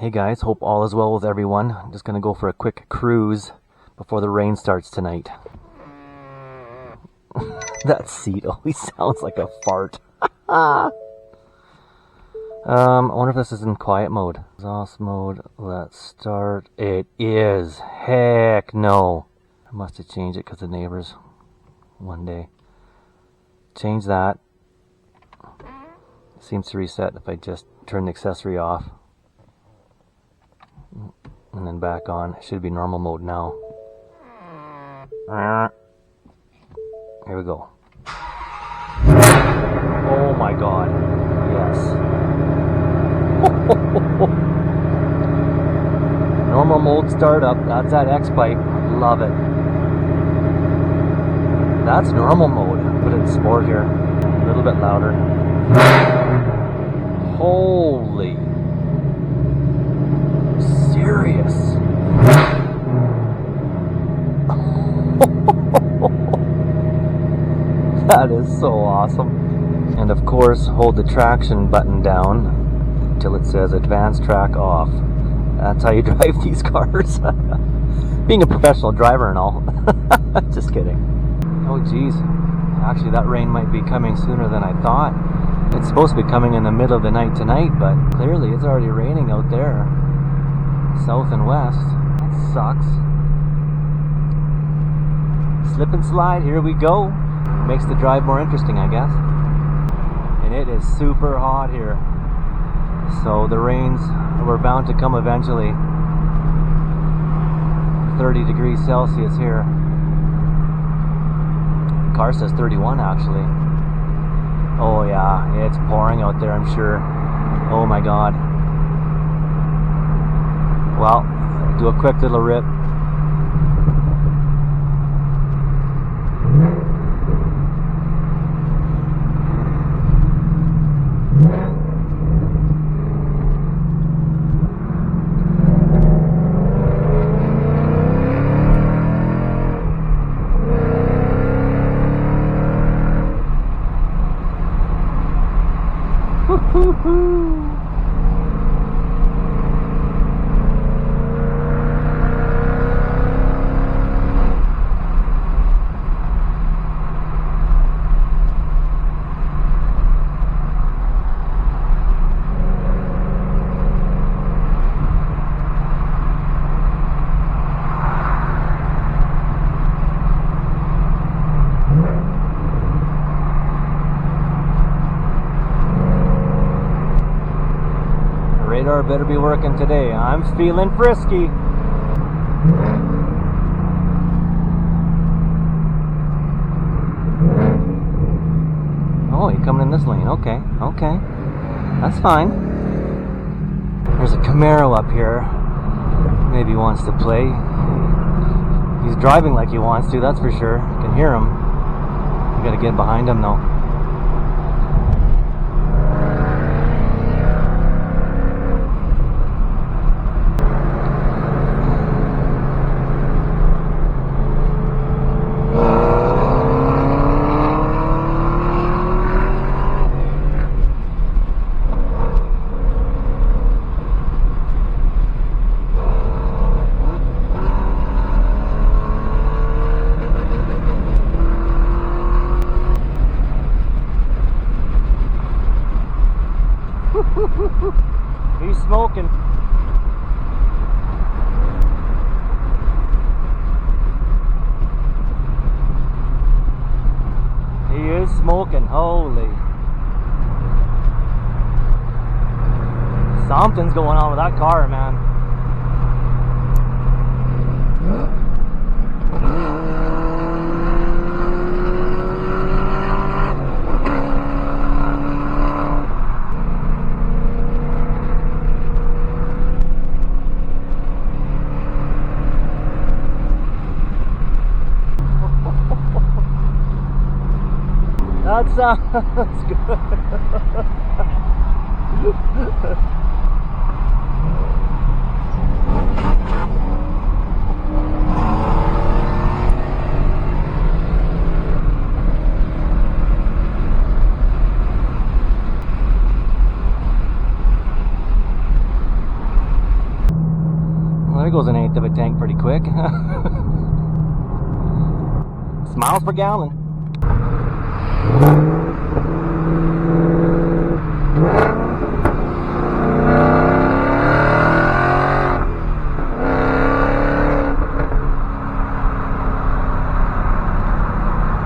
Hey guys, hope all is well with everyone. I'm just gonna go for a quick cruise before the rain starts tonight. That seat always sounds like a fart. I wonder if this is in quiet mode. Exhaust mode, let's start. It is. Heck no. I must have changed it because the neighbors one day. Change that. Seems to reset if I just turn the accessory off. And then back on. It should be normal mode now. Here we go. Oh my god. Yes. Normal mode startup. That's that X-Pipe. Love it. That's normal mode. Put it in sport here. A little bit louder. Holy. Serious. That is so awesome. And of course, hold the traction button down until it says advanced track off. That's how you drive these cars. Being a professional driver and all. Just kidding. Oh geez. Actually, that rain might be coming sooner than I thought. It's supposed to be coming in the middle of the night tonight, but clearly it's already raining out there. South and west. That sucks. Slip and slide, here we go. Makes the drive more interesting, I guess. And it is super hot here. So the rains were bound to come eventually. 30 degrees Celsius here. The car says 31 actually. Oh yeah, it's pouring out there, I'm sure. Oh my god. Well, do a quick little rip. Woo-hoo-hoo! Radar better be working today. I'm feeling frisky. Oh, you're coming in this lane. Okay, okay. That's fine. There's a Camaro up here. Maybe he wants to play. He's driving like he wants to, that's for sure. You can hear him. You gotta get behind him though. He's smoking. He is smoking. Holy. Something's going on with that car, man. That sounds good. There goes an eighth of a tank pretty quick. Miles per gallon.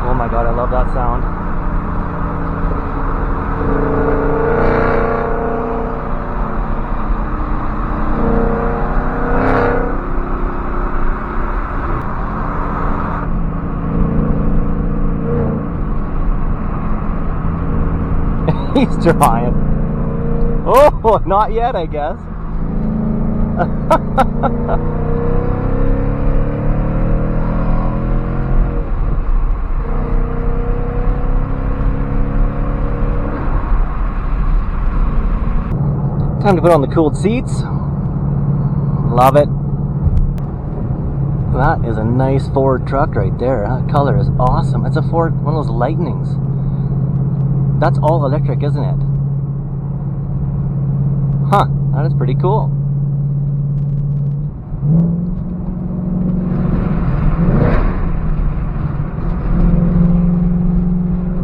Oh my god, I love that sound. He's trying. Oh, not yet, I guess. Time to put on the cooled seats. Love it. That is a nice Ford truck right there. That color is awesome. It's a Ford, one of those Lightnings. That's all electric, isn't it? Huh, that is pretty cool.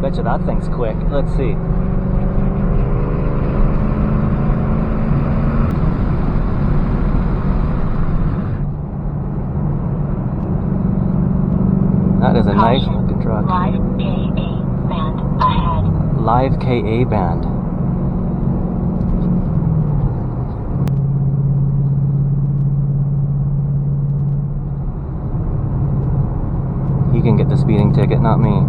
Betcha that thing's quick. Let's see. That is a nice looking truck. Live KA band ahead. Live KA band. He can get the speeding ticket, not me.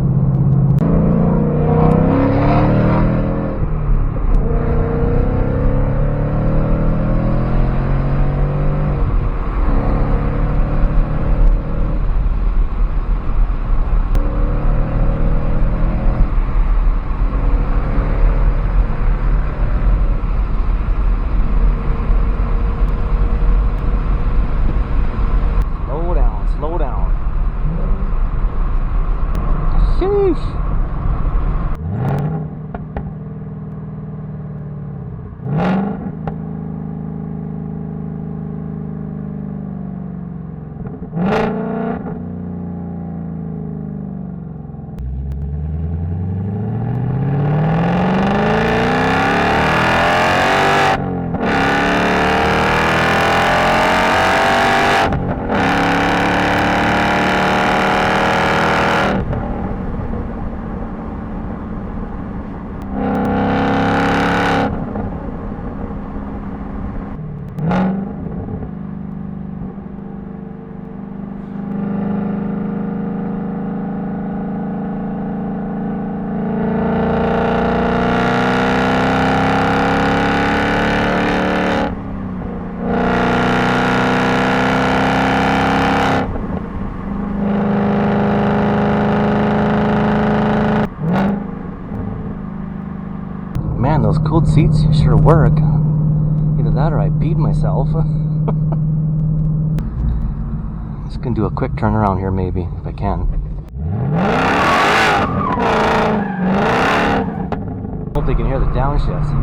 Slow down. Sheesh. Man, those cooled seats sure work. Either that or I peed myself. Just gonna do a quick turnaround here maybe, if I can. Hope they can hear the downshifts.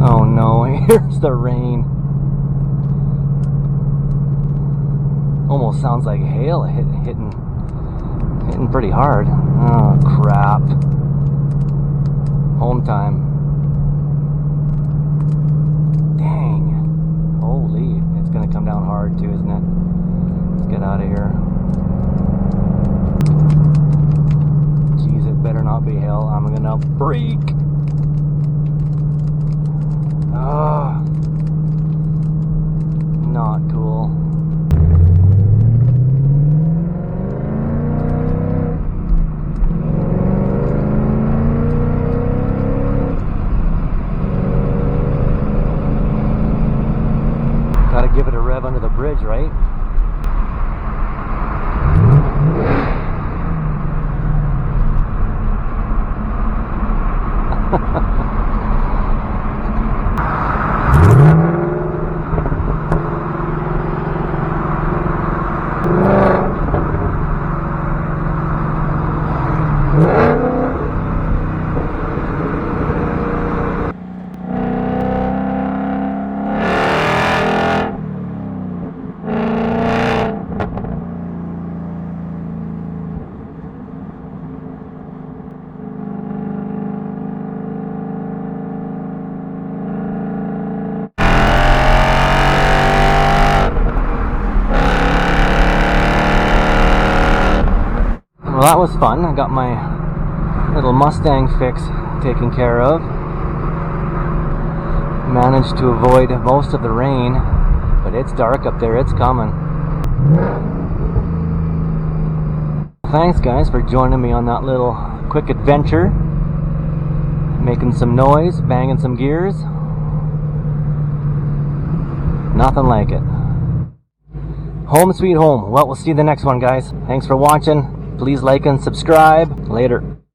Oh no, here's the rain. Almost sounds like hail hitting pretty hard. Oh crap. Home time. Dang. Holy, it's gonna come down hard too, isn't it? Let's get out of here. Jeez, it better not be hail. I'm gonna freak. Ah, not cool. Gotta give it a rev under the bridge, right? that was fun. I got my little Mustang fix taken care of. Managed to avoid most of the rain, but it's dark up there, it's coming. Thanks guys for joining me on that little quick adventure. Making some noise, banging some gears. Nothing like it. Home sweet home. Well, we'll see you in the next one, guys. Thanks for watching. Please like and subscribe. Later.